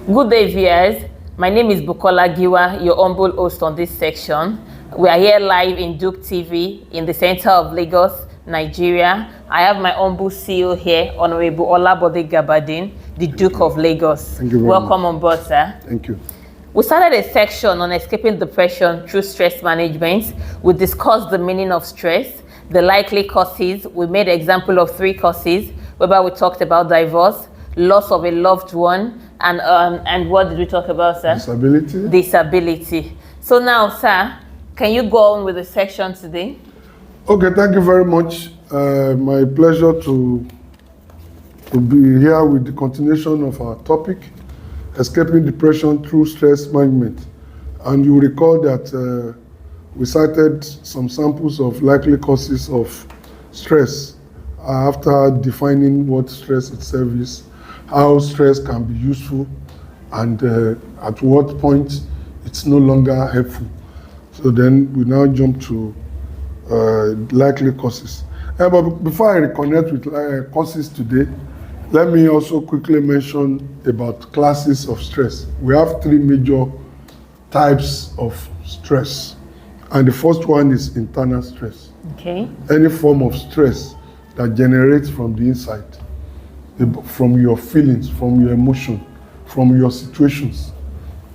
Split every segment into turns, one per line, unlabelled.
Good day, viewers. My name is Bukola Giwa, your humble host on this section. We are here live in Duke TV in the center of Lagos, Nigeria. I have my humble CEO here, Honorable Olabode Gabadin, the Duke of Lagos.
Thank you very
Welcome
much.
on board, sir.
Thank you.
We started a section on escaping depression through stress management. We discussed the meaning of stress, the likely causes. We made an example of 3 causes, whereby we talked about divorce, loss of a loved one, and what did we talk about, sir?
Disability.
Disability. So now, sir, can you go on with the section today?
Okay, thank you very much. My pleasure to be here with the continuation of our topic, escaping depression through stress management. And you recall that we cited some samples of likely causes of stress after defining what stress itself is, how stress can be useful, and at what point it's no longer helpful. So then we now jump to likely causes. But before I reconnect with causes today, let me also quickly mention about classes of stress. We have 3 major types of stress. And the first one is internal stress.
Okay.
Any form of stress that generates from the inside, from your feelings, from your emotion, from your situations,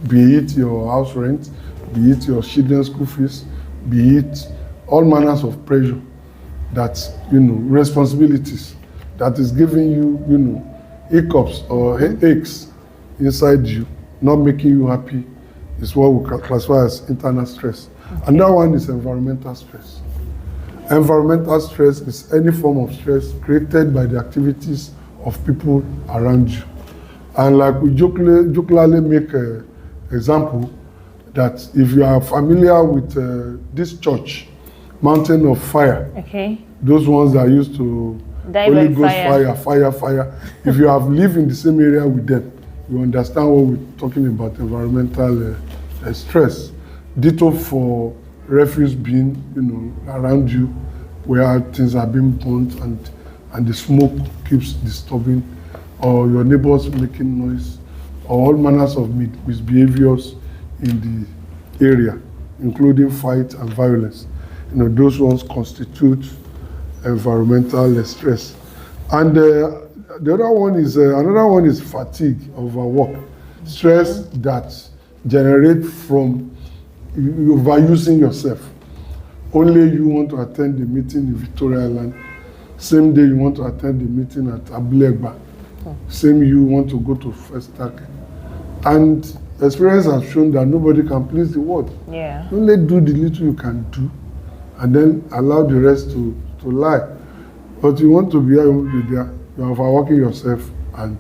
be it your house rent, be it your children's school fees, be it all manners of pressure, that, responsibilities, that is giving you, hiccups or headaches inside you, not making you happy, is what we classify as internal stress. Okay. And that one is environmental stress. Environmental stress is any form of stress created by the activities of people around you. And like we jokingly make an example, that if you are familiar with this church, Mountain of Fire,
okay,
those ones that used to Holy Ghost fire. If you have lived in the same area with them, you understand what we're talking about, environmental stress. Ditto for refuse bin, around you, where things are being burnt and the smoke keeps disturbing, or your neighbors making noise, or all manners of misbehaviors in the area, including fight and violence. Those ones constitute environmental stress. And the other one is another one is fatigue, overwork, stress that generates from overusing yourself. Only you want to attend the meeting in Victoria Island. Same day you want to attend the meeting at Abulegba. Same you want to go to First Target. And experience has shown that nobody can please the world.
Yeah.
Only do the little you can do, and then allow the rest to lie. But you want to be there, you are overworking yourself, and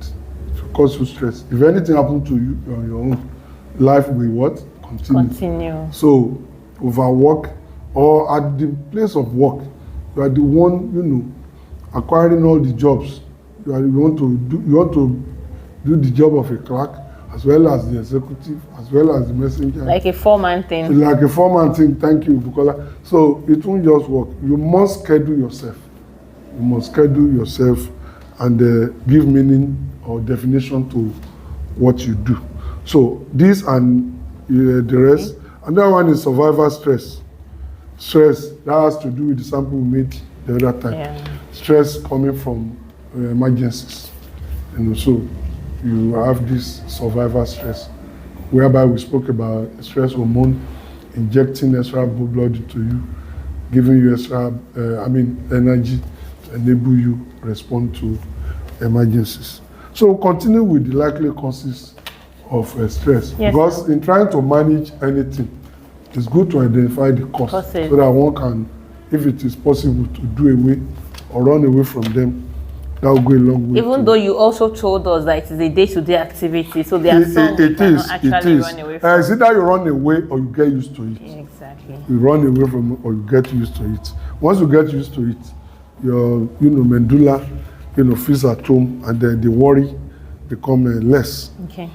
it will cause you stress. If anything happens to you on your own, life will what? Continue. So overwork, or at the place of work, you are the one, acquiring all the jobs. You want to do the job of a clerk, as well as the executive, as well as the messenger.
Like a 4-man thing.
Like a 4-man thing, thank you, Bukola. So it won't just work. You must schedule yourself. You must schedule yourself and give meaning or definition to what you do. So this and the rest. Another one is survival stress. Stress, that has to do with the sample we made the other time.
Yeah.
Stress coming from emergencies. So you have this survival stress, whereby we spoke about stress hormone injecting extra blood into you, giving you extra energy to enable you respond to emergencies. So we'll continue with the likely causes of stress.
Yes,
because
sir.
In trying to manage anything, it's good to identify the causes so that one can, if it is possible, to do away or run away from them. That will go a long way.
Even though you also told us that it is a day-to-day activity, so there are some we cannot actually run away from.
It's either you run away or you get used to it.
Exactly.
You run away from it or you get used to it. Once you get used to it, your medulla feels at home, and then the worry become less.
Okay.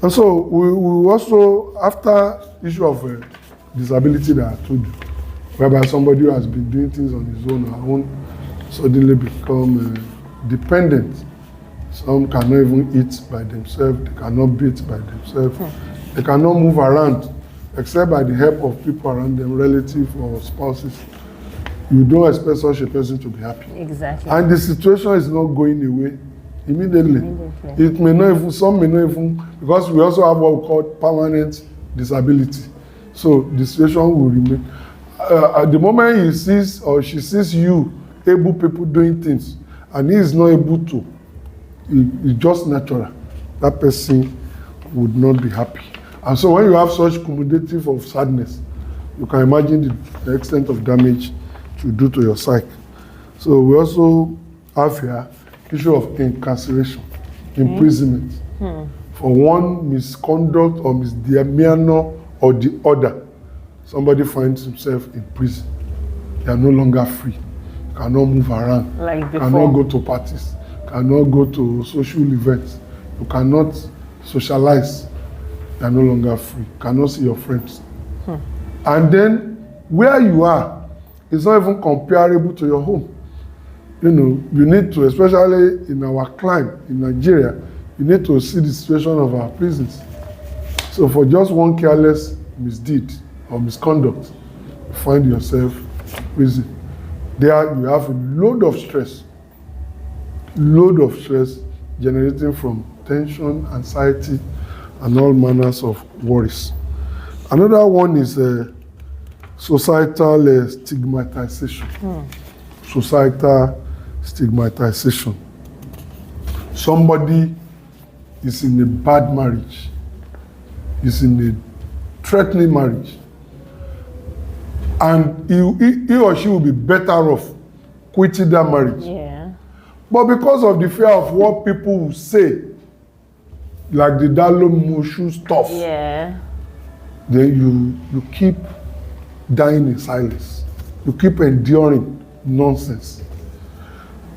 And so we also, after issue of disability that I told you, whereby somebody who has been doing things on his own or her own suddenly become dependent Some cannot even eat by themselves. They cannot breathe by themselves. They cannot move around except by the help of people around them, relatives or spouses. You don't expect such a person to be happy.
Exactly.
And the situation is not going away immediately. It may not even, some may not even, because we also have what we call permanent disability. So the situation will remain. At the moment he sees or she sees you, able people doing things, and he is not able to, it's just natural. That person would not be happy. And so when you have such cumulative of sadness, you can imagine the extent of damage to do to your psyche. So we also have here issue of incarceration, imprisonment. For one misconduct or misdemeanor or the other, somebody finds himself in prison. They are no longer free. Cannot move around.
Like before.
Cannot go to parties. Cannot go to social events. You cannot socialize. You are no longer free. Cannot see your friends. And then where you are is not even comparable to your home. You know, you need to, especially in our climate in Nigeria, you need to see the situation of our prisons. So for just one careless misdeed or misconduct, you find yourself in prison. There you have a load of stress generating from tension, anxiety, and all manners of worries. Another one is societal stigmatization. Societal stigmatization. Somebody is in a bad marriage, is in a threatening marriage, and he or she will be better off quitting that marriage.
Yeah.
But because of the fear of what people will say, like the Dalo Mushu stuff,
Yeah.
then you keep dying in silence. You keep enduring nonsense.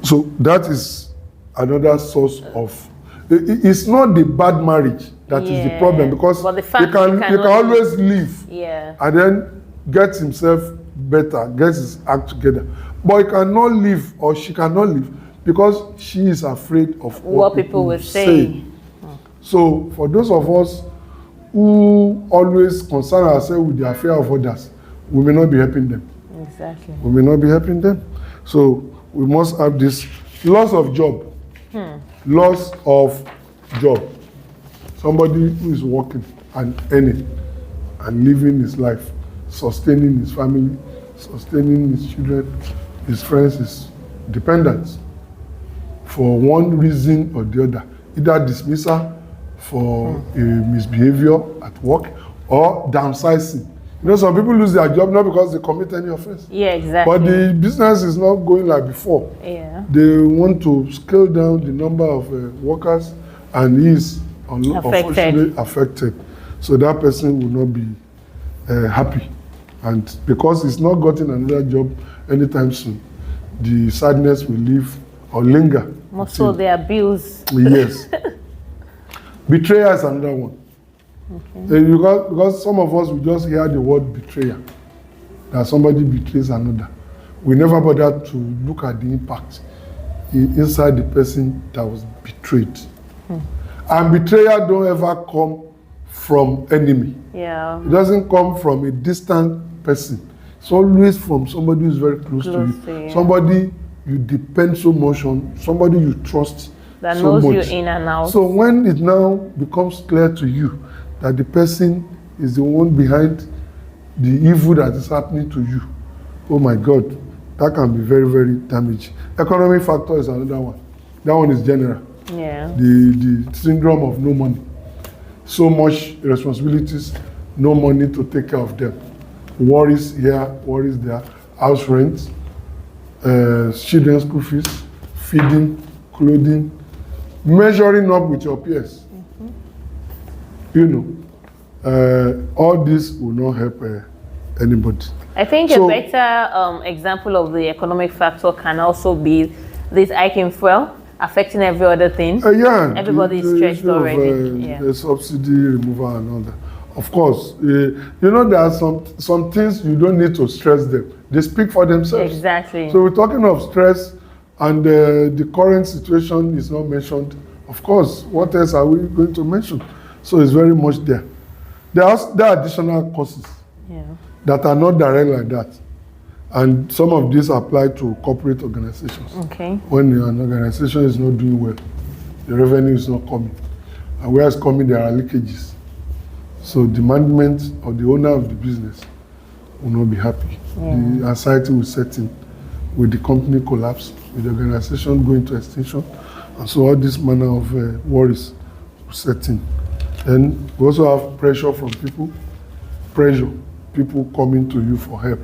So that is another source of. It's not the bad marriage that is the problem, because
but the
he
fact
can always leave and then get himself better, get his act together. But he cannot leave, or she cannot leave, because she is afraid of what people will say. So for those of us who always concern ourselves with the affair of others, we may not be helping them.
Exactly.
We may not be helping them. So we must have this loss of job. Loss of job. Somebody who is working and earning and living his life, sustaining his family, sustaining his children, his friends, his dependents, for one reason or the other, either dismissal for a misbehavior at work or downsizing. You know, some people lose their job not because they commit any offense.
Yeah, exactly.
But the business is not going like before.
Yeah.
They want to scale down the number of workers, and he is unfortunately affected. So that person will not be happy. And because he's not gotten another job anytime soon, the sadness will leave or linger.
Most of their bills.
Yes. Betrayal is another one. Okay. Because some of us will just hear the word betrayal, that somebody betrays another. We never bother to look at the impact inside the person that was betrayed. And betrayal don't ever come from enemy. Yeah. It doesn't come from a distant person. It's always from somebody who's very close to you. Somebody you depend so much on, somebody you trust
that
so
knows
much.
You in and out.
So when it now becomes clear to you that the person is the one behind the evil that is happening to you, oh my God, that can be very, very damaging. Economic factor is another one. That one is general.
Yeah.
The syndrome of no money. So much responsibilities, no money to take care of them. Worries here, worries there. House rent, children's school fees, feeding, clothing, measuring up with your peers. You know, all this will not help anybody.
I think a better example of the economic factor can also be this hike in fuel affecting every other thing.
Yeah,
everybody is stressed already.
The subsidy removal and all that. Of course, you know, there are some things you don't need to stress them. They speak for themselves.
Exactly.
So we're talking of stress And the current situation is not mentioned. Of course, what else are we going to mention? So it's very much there. There are additional courses that are not direct like that. And some of these apply to corporate organizations.
Okay.
When an organization is not doing well, the revenue is not coming. And where it's coming, there are leakages. So the management or the owner of the business will not be happy. The anxiety will set in with the company collapse, with the organization going to extinction. And so all this manner of worries will set in. Then we also have pressure from people. People coming to you for help,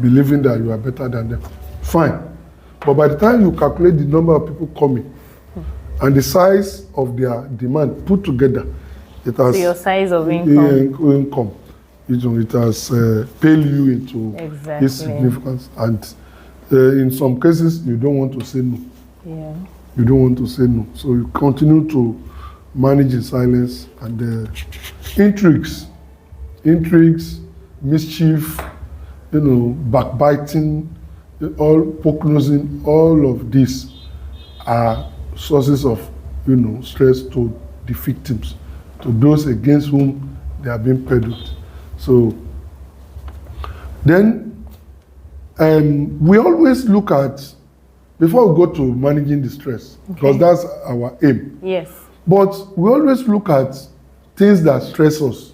believing that you are better than them. Fine. But by the time you calculate the number of people coming and the size of their demand put together, it has...
So your size of income.
It has paled you into its significance. And in some cases, you don't want to say no.
Yeah.
You don't want to say no. So you continue to manage in silence. And intrigues, mischief, backbiting, all poke-nosing, all of these are sources of, stress to the victims, to those against whom they are being peddled. So then we always look at, before we go to managing the stress, because that's our aim.
Yes.
But we always look at things that stress us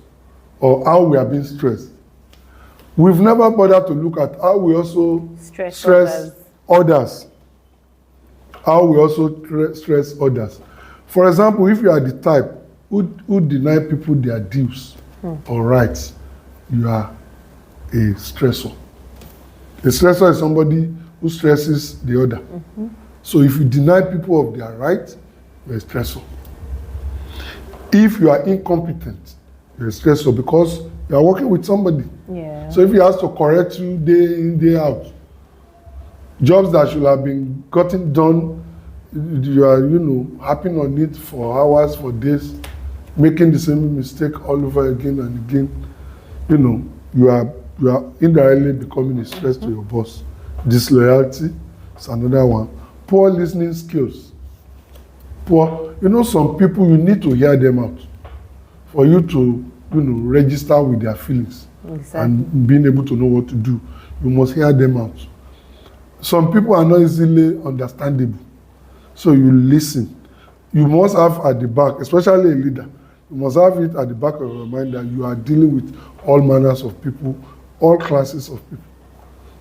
or how we are being stressed. We've never bothered to look at how we also stress others. How we also stress others. For example, if you are the type who deny people their dues or rights, you are a stressor. A stressor is somebody who stresses the other. So if you deny people of their rights, you're a stressor. If you are incompetent, you're a stressor because you are working with somebody.
Yeah.
So if he has to correct you day in, day out, jobs that should have been gotten done, you are, harping on it for hours, for days, making the same mistake all over again and again. You are indirectly becoming a stress to your boss. Disloyalty is another one. Poor listening skills. Some people, you need to hear them out for you to, register with their feelings. Exactly. And being able to know what to do. You must hear them out. Some people are not easily understandable. So you listen. You must have at the back, especially a leader, you must have it at the back of your mind that you are dealing with all manners of people, all classes of people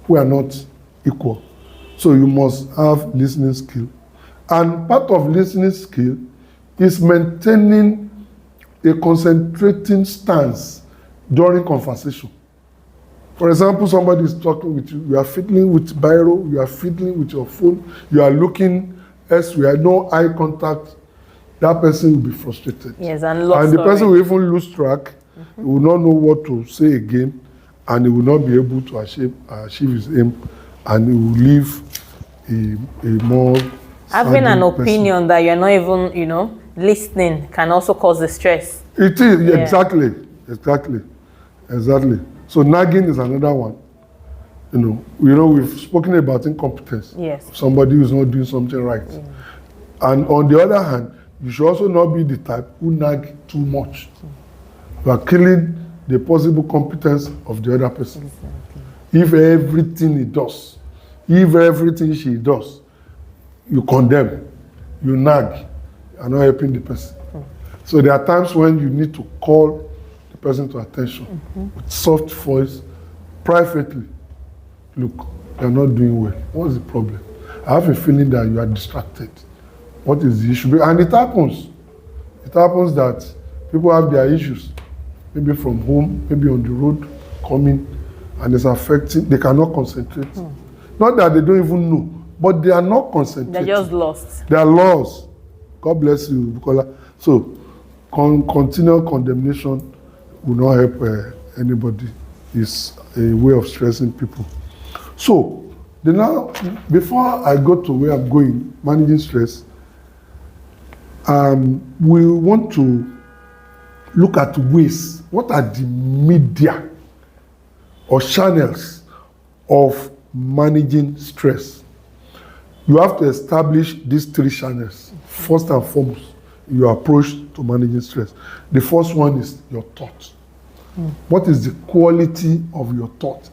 who are not equal. So you must have listening skill. And part of listening skill is maintaining a concentrating stance during conversation. For example, somebody is talking with you, you are fiddling with biro, you are fiddling with your phone, you are looking elsewhere, no eye contact, that person will be frustrated.
Yes, and
the person will even lose track, he will not know what to say again, and he will not be able to achieve his aim, and he will leave a more
having an opinion that you're not even, listening can also cause the stress.
It is, yeah. Exactly. So nagging is another one. We've spoken about incompetence.
Yes.
Somebody who's not doing something right. Yeah. And on the other hand, you should also not be the type who nag too much. You are killing the possible competence of the other person. Exactly. If everything he does, if everything she does, you condemn, you nag, you are not helping the person. So there are times when you need to call the person to attention with soft voice, privately. Look, you are not doing well. What's the problem? I have a feeling that you are distracted. What is the issue? And it happens. It happens that people have their issues, maybe from home, maybe on the road, coming, and it's affecting, they cannot concentrate. Not that they don't even know, but they are not concentrating.
They're just lost.
They are lost. God bless you, Bukola. So, continual condemnation will not help anybody. It's a way of stressing people. So, before I go to where I'm going, managing stress, we want to look at ways. What are the media or channels of managing stress? You have to establish these 3 channels. First and foremost, your approach to managing stress. The first one is your thought. What is the quality of your thought?